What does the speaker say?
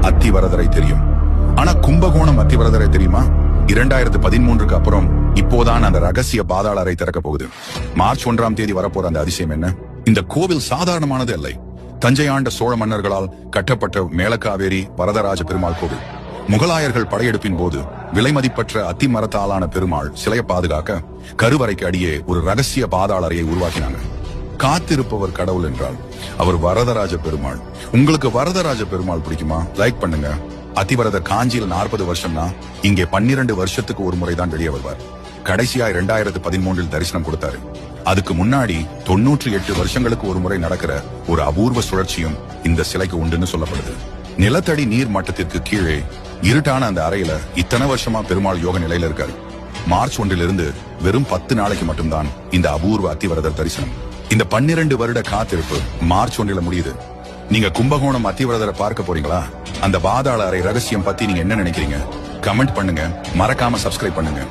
அத்திவரதரை தெரியும். ஆனா கும்பகோணம் அத்திவரதரை தெரியுமா? 2013க்கு அப்புறம் இப்போதான் அந்த ரகசிய பாதாள அறை திறக்க போகுது. மார்ச் 1ஆம் தேதி வரப்போற அந்த அதிசயம் என்ன? இந்த கோவில் சாதாரணமானது அல்ல. தஞ்சை ஆண்ட சோழ மன்னர்களால் கட்டப்பட்ட மேலக்காவேரி வரதராஜ பெருமாள் கோவில். முகலாயர்கள் படையெடுப்பின் போது விலைமதிப்பற்ற அத்தி மரத்தாலான பெருமாள் சிலையை பாதுகாக்க கருவறைக்கு அடியே ஒரு ரகசிய பாதாள அறையை உருவாக்கினாங்க. காத்திருப்பவர் கடவுள் என்றால் அவர் வரதராஜ பெருமாள். உங்களுக்கு வரதராஜ பெருமாள் பிடிக்குமா? லைக் பண்ணுங்க. அத்திவரதர் காஞ்சியில் 40 வருஷம்னா இங்கே 12 வருஷத்துக்கு ஒரு முறைதான் வெளியே வருவார். கடைசியா 2013 தரிசனம் கொடுத்தாரு. அதுக்கு முன்னாடி 98 வருஷங்களுக்கு ஒரு முறை நடக்கிற ஒரு அபூர்வ சுழற்சியும் இந்த சிலைக்கு உண்டுன்னு சொல்லப்படுது. நிலத்தடி நீர் மட்டத்திற்கு கீழே இருட்டான அந்த அறையில இத்தனை வருஷமா பெருமாள் யோக நிலையில இருக்காரு. மார்ச் 1 வெறும் 10 நாளைக்கு மட்டும்தான் இந்த அபூர்வ அத்திவரதர் தரிசனம். இந்த 12 வருட காத்திருப்பு மார்ச் 1 முடியுது. நீங்க கும்பகோணம் அத்திவரதரை பார்க்க போறீங்களா? அந்த பாதாள அறை ரகசியம் பத்தி நீங்க என்ன நினைக்கிறீங்க? கமெண்ட் பண்ணுங்க. மறக்காம சப்ஸ்கிரைப் பண்ணுங்க.